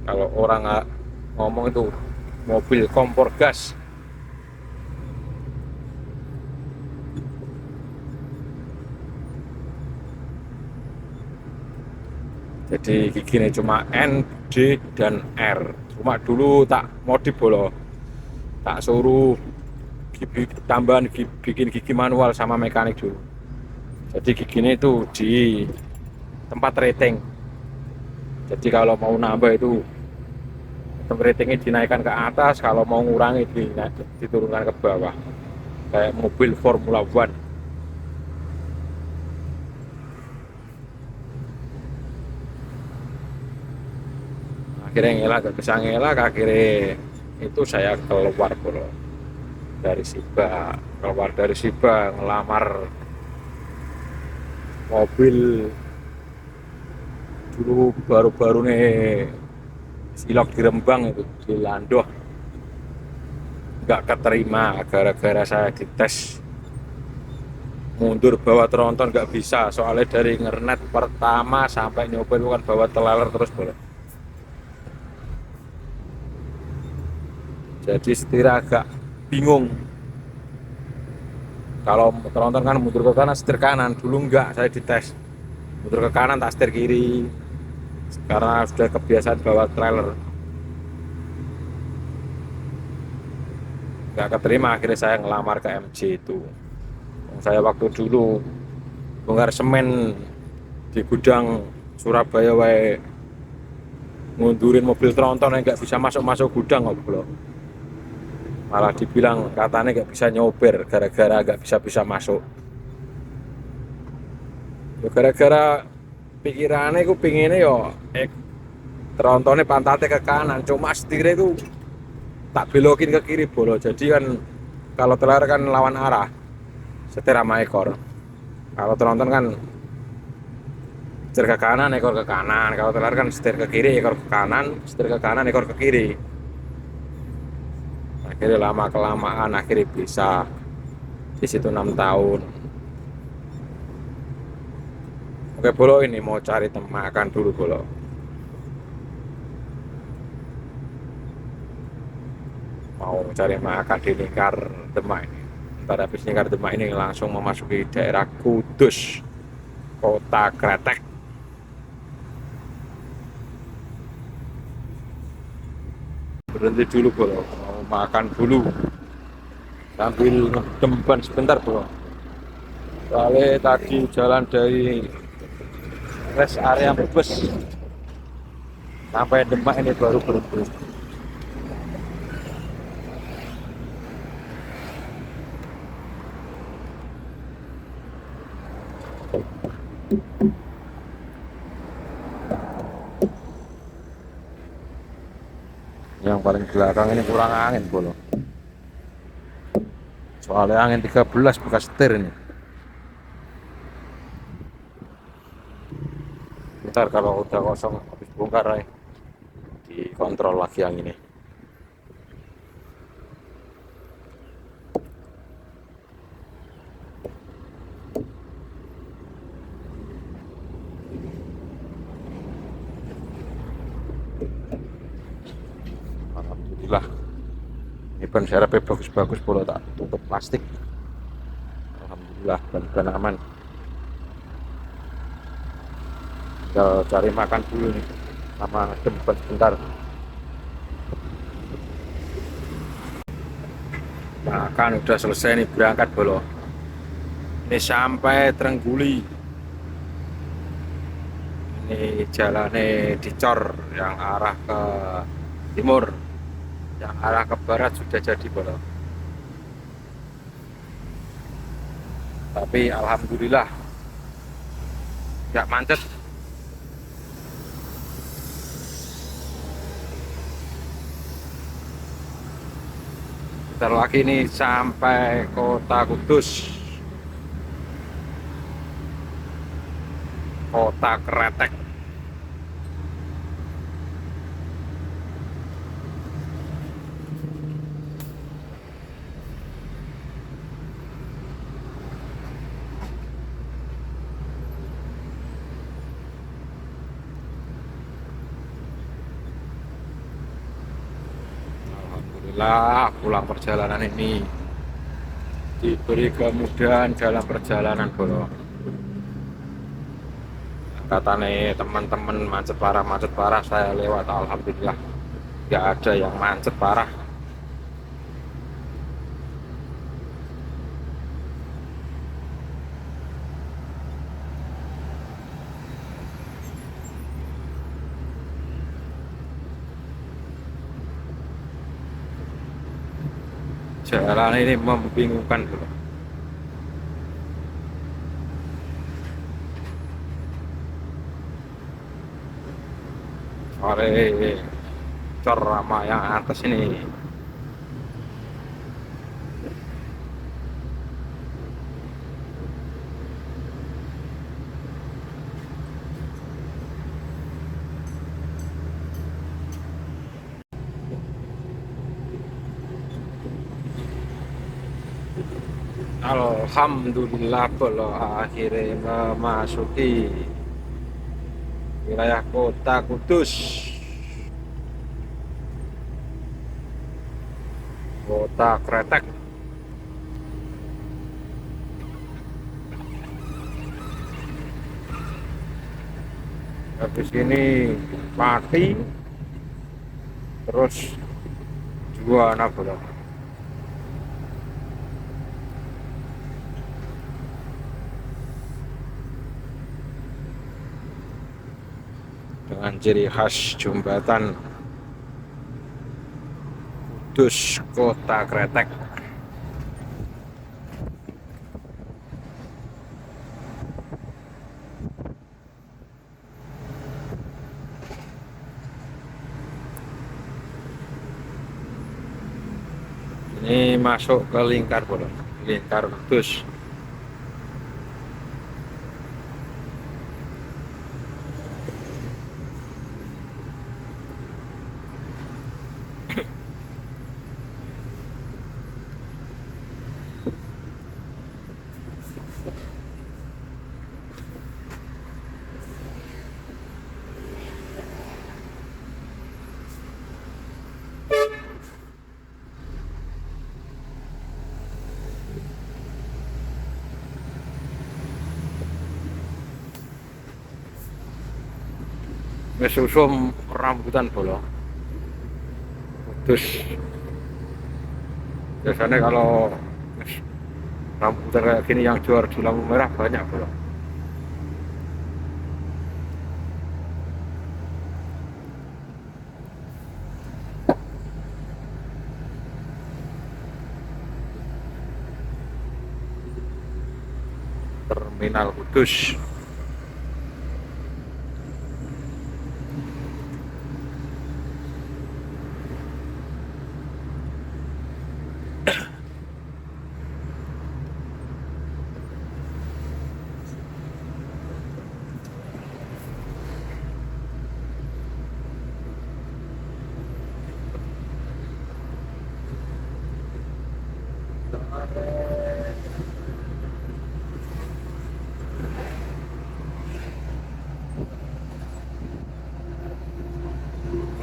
Kalau orang ngomong itu mobil kompor gas. Jadi giginya cuma N, D, dan R. Cuma dulu tak modif bolo, tak suruh tambahan bikin gigi manual sama mekanik dulu. Jadi giginya itu di tempat rating. Jadi kalau mau nambah itu ratingnya dinaikkan ke atas, kalau mau ngurangi diturunkan ke bawah, kayak mobil Formula One. Akhirnya ngelak, gak bisa ngelak, akhirnya itu saya keluar bro dari Siba, ngelamar mobil dulu baru-baru nih silok di Rembang itu, di Landoh. Nggak keterima gara-gara saya dites mundur bawa tronton, nggak bisa, soalnya dari ngernet pertama sampai nyoba itu kan bawa teleler terus boleh. Jadi setir agak bingung. Kalau tronton kan mundur ke kanan setir kanan, dulu enggak, saya dites mundur ke kanan tak setir kiri. karena sudah kebiasaan bawa trailer. Nggak keterima, akhirnya saya ngelamar ke MJ itu. Saya waktu dulu bongkar semen di gudang Surabaya wae ngundurin mobil tronton yang nggak bisa masuk gudang ngobrol, malah dibilang katanya nggak bisa nyoper gara-gara nggak bisa masuk. Ya gara-gara pikirannya aku pinginnya yo trontonnya pantatnya ke kanan, cuma setirnya itu tak belokin ke kiri bolo, jadi kan kalau telar kan lawan arah, setir sama ekor. Kalau tronton kan setir ke kanan, ekor ke kanan. Kalau telar kan setir ke kiri, ekor ke kanan, setir ke kanan, ekor ke kiri. Akhirnya lama kelamaan akhirnya bisa di situ 6 tahun. Oke bolo, ini mau cari makan dulu bolo. Mau cari makan di Lingkar Demak ini. Ntar habis Lingkar Demak ini langsung memasuki daerah Kudus, kota Kretek. Berhenti dulu bolo, mau makan dulu sambil ngedem ban sebentar bolo. Soalnya tadi jalan dari rest area bus sampai Demak ini baru berhenti. Yang paling belakang ini kurang angin bolo, soalnya angin 13 bekas setir ini. Ntar kalau udah kosong habis bongkar dikontrol lagi yang ini. Alhamdulillah ini ban serepnya bagus-bagus bolo, tak tutup plastik. Alhamdulillah ban aman. Tinggal cari makan dulu nih sama ngedem ban sebentar. Makan udah selesai nih, berangkat bolo. Ini sampai Trengguli. Ini jalannya dicor, yang arah ke timur, yang arah ke barat sudah jadi bolo. Tapi alhamdulillah nggak macet. Bentar lagi nih sampai kota Kudus, kota Kretek. Alhamdulillah pulang perjalanan ini diberi kemudahan dalam perjalanan bolo. Katanya teman-teman macet parah, saya lewat alhamdulillah nggak ada yang macet parah. Jalan ini membingungkan bro. Oleh cor sama yang atas ini. Alhamdulillah bolo, akhirnya memasuki wilayah kota Kudus, kota Kretek. habis ini Pati, terus Juwana Bro. Dengan ciri khas jembatan Kudus Kota Kretek. Ini masuk ke Lingkar Bro, Lingkar Kudus. Mesusum rambutan Bro, Kudus. Biasanya kalau rambutan kayak gini yang jual di lampu merah banyak Bro. Terminal Kudus.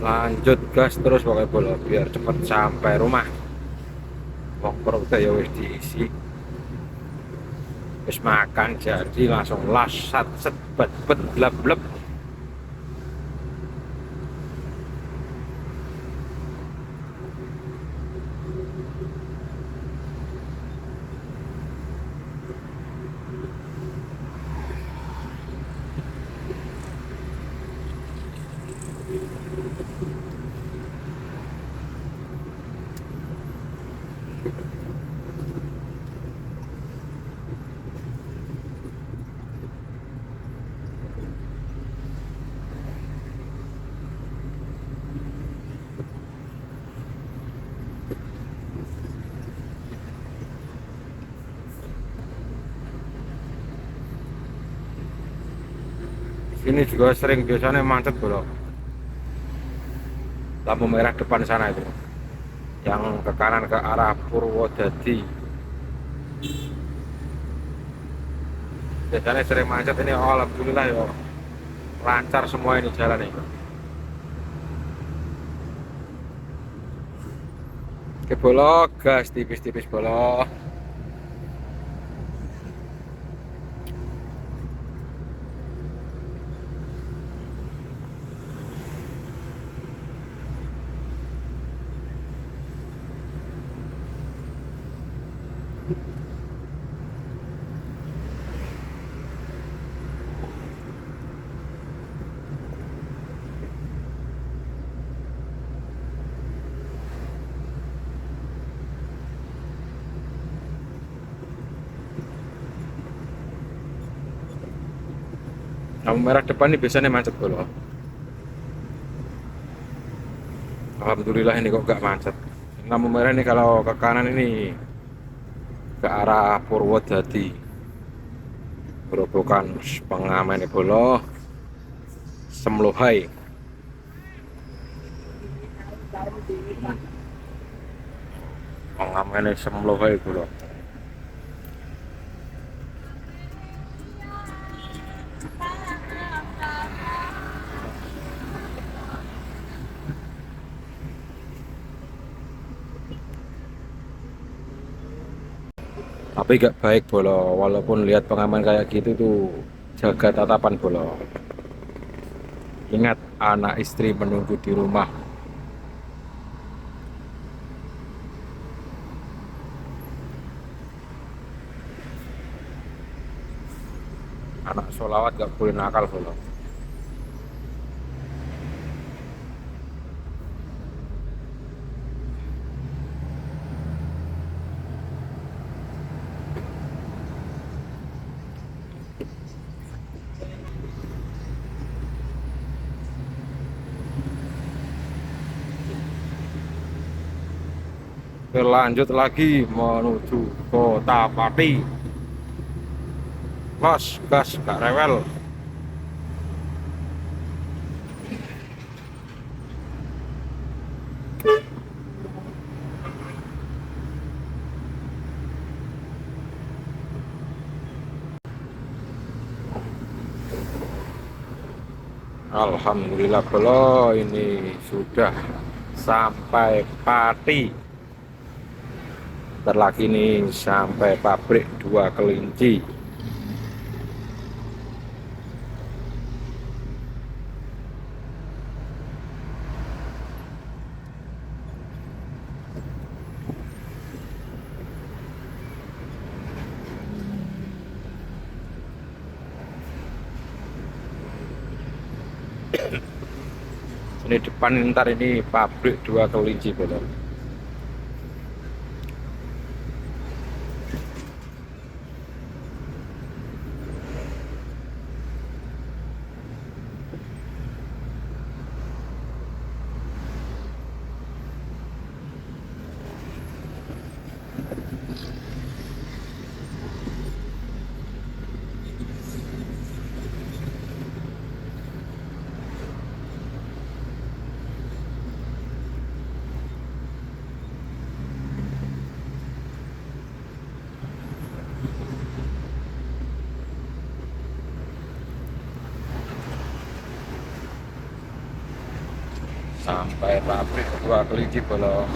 Lanjut gas terus pakai bola biar cepat sampai rumah. Wong perut ya wis diisi, wis makan jadi langsung las sat set bet bet bleb bleb. Ini juga sering biasanya macet Bro, lampu merah depan sana itu yang ke kanan ke arah Purwodadi. Biasanya sering macet ini. Oh, alhamdulillah ya lancar semua ini jalan ini. Oke Bolo, gas tipis-tipis Bolo. Lampu merah depan ini biasanya macet Bolo. Alhamdulillah ini kok gak macet. Lampu merah ini kalau ke kanan ini ke arah Purwodadi. Berobokan pengamen Bolo. Semlohai. Pengamen Semlohai Bolo. Tapi gak baik Bolo, walaupun lihat pengaman kayak gitu tuh jaga tatapan Bolo. Ingat, anak istri menunggu di rumah. Anak solawat gak boleh nakal bolo. Lanjut lagi menuju Kota Pati. Los, gas, gak rewel. Alhamdulillah belo, ini sudah sampai Pati. Bentar lagi nih sampai pabrik Dua Kelinci. Ini depan ntar ini pabrik Dua Kelinci belo. Sampai pabrik Dua Kelinci bolo.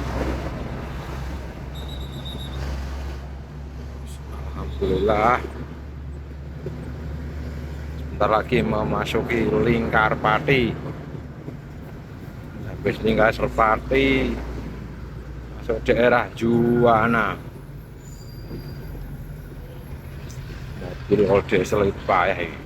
Alhamdulillah. Sebentar lagi memasuki Lingkar Pati. Habis Lingkar Pati masuk daerah Juwana. Mobil all diesel itu payah ini.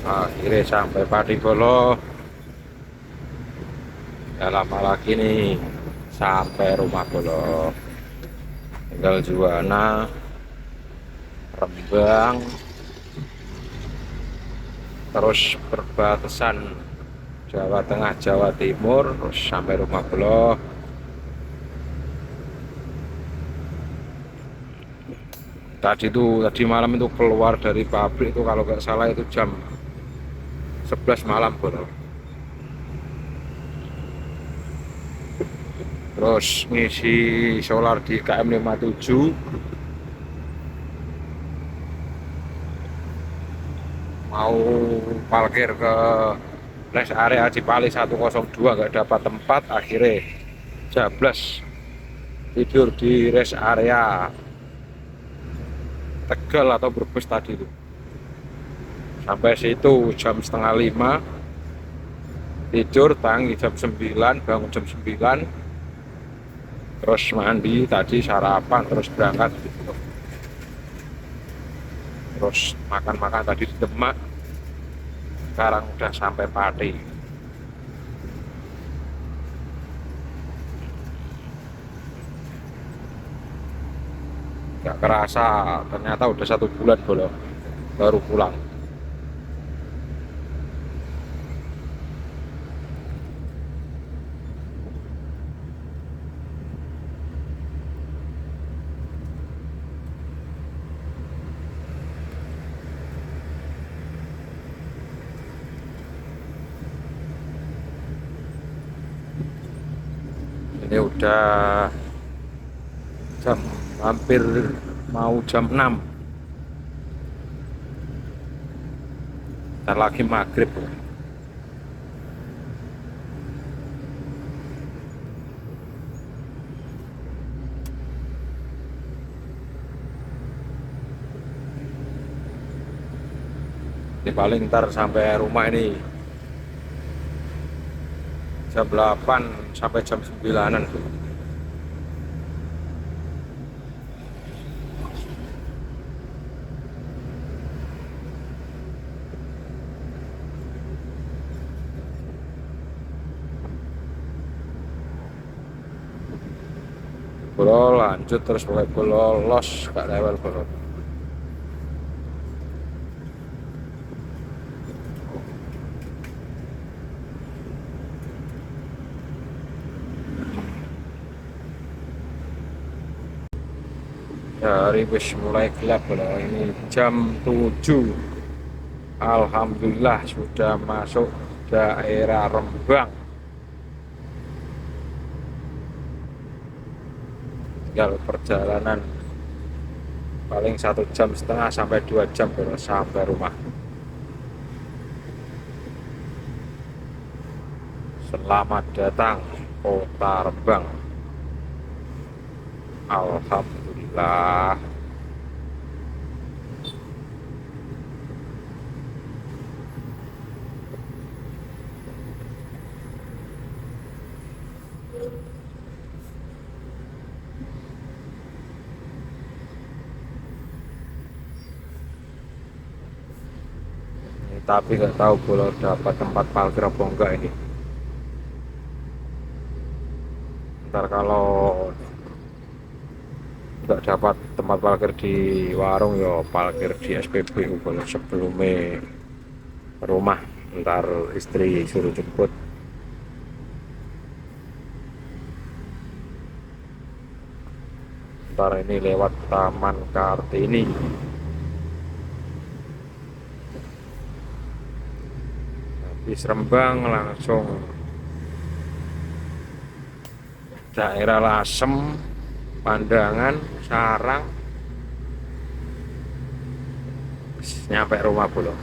Akhirnya sampai Pati bolo. Gak lama lagi nih sampai rumah bolo. Tinggal Juwana, Rembang, terus perbatasan Jawa Tengah, Jawa Timur, terus sampai rumah bolo. Tadi malam itu keluar dari pabrik itu kalau nggak salah itu jam 11 malam bro. Terus ngisi solar di KM 57, mau parkir ke rest area Cipali 102 nggak dapat tempat, akhirnya jablas tidur di rest area Tegal atau Brebes tadi itu. Sampai situ jam setengah 5, tidur tangi jam 9, bangun jam 9, terus mandi tadi, sarapan, terus berangkat gitu. Terus makan-makan tadi di Demak, sekarang udah sampai Pati. Gak kerasa ternyata udah 1 bulan baru pulang. Ini udah jam hampir mau jam 6. Ntar lagi maghrib. Ini paling ntar sampai rumah ini jam 8 sampai jam 9-an. Bro lanjut terus pakai bolos gak rewel bro. Dari wis mulai gelap bro, ini jam 7. Alhamdulillah sudah masuk daerah Rembang. Tinggal perjalanan paling 1,5 jam sampai 2 jam bro, sampai rumah. Selamat datang Kota Rembang. Alhamdulillah. Tapi nggak tahu kalau dapat tempat parkir apa enggak ini. Ntar kalau nggak dapat tempat parkir di warung ya parkir di SPBU kalau sebelumnya rumah, ntar istri suruh jemput. Ntar ini lewat Taman Kartini. Habis Rembang langsung daerah Lasem, Pandangan, Sarang, nyampe rumah belum.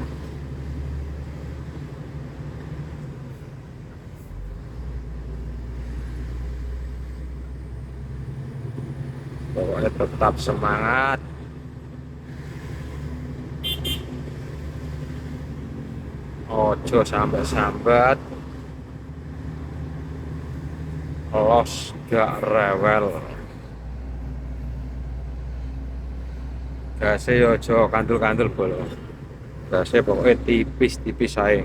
Pokoknya tetap semangat. Ojo sampai sambat, los gak rewel. Gasnya ojo kandel-kandel bolo. Gasnya pokoknya tipis-tipis aja.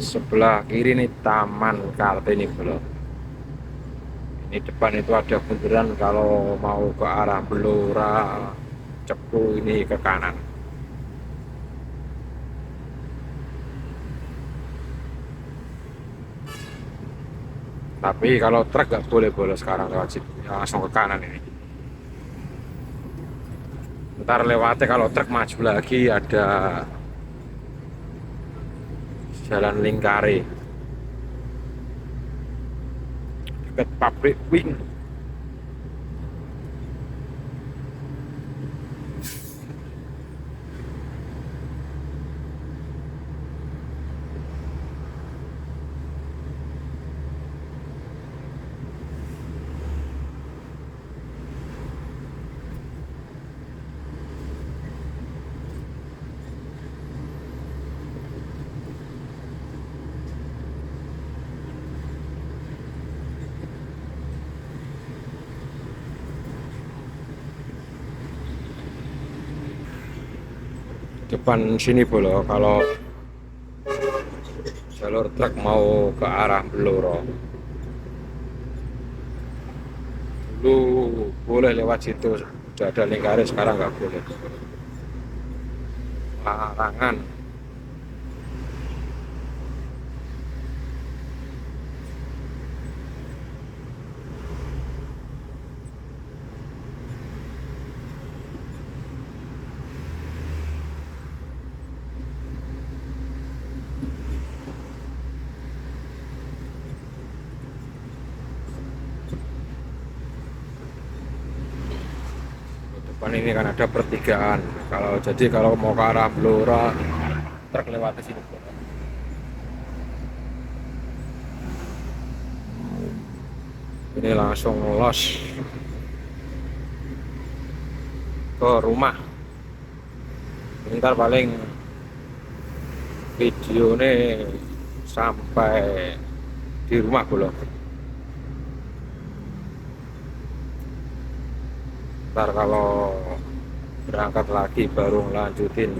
Sebelah kiri nih Taman Kartini bro. Ini depan itu ada bundaran kalau mau ke arah Blora, Cepu ini ke kanan. Tapi kalau truk nggak boleh sekarang lewat situ, langsung ke kanan ini. Ntar lewatnya kalau truk maju lagi ada Jalan Lingkari dekat pabrik Wing. Depan sini bolo kalau jalur truk mau ke arah Blora. Dulu boleh lewat situ, udah ada Lingkari, sekarang nggak boleh. Larangan. Depan ini kan ada pertigaan. Kalau mau ke arah Blora, truk lewat sini. Ini langsung los ke rumah. Bentar paling video ini sampai di rumah belum. Ntar kalau berangkat lagi baru lanjutin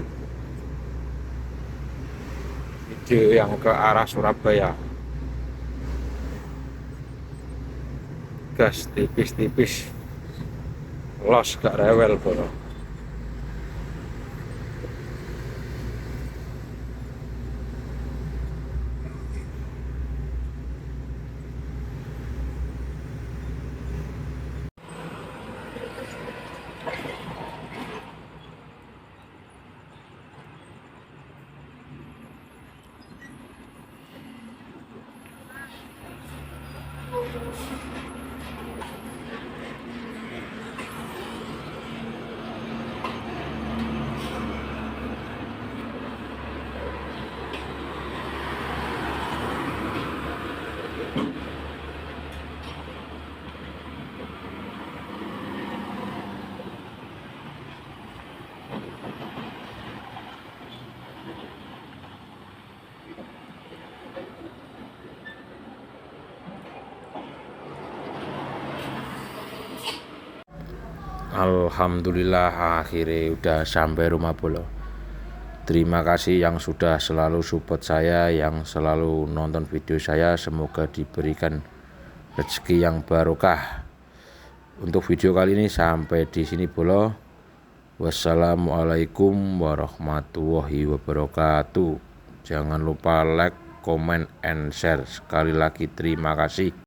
video yang ke arah Surabaya. Gas tipis-tipis, los gak rewel bro. Alhamdulillah akhirnya udah sampai rumah bolo. Terima kasih yang sudah selalu support saya, yang selalu nonton video saya. Semoga diberikan rezeki yang barokah. Untuk video kali ini sampai di sini bolo. Wassalamualaikum warahmatullahi wabarakatuh. Jangan lupa like, comment, and share. Sekali lagi terima kasih.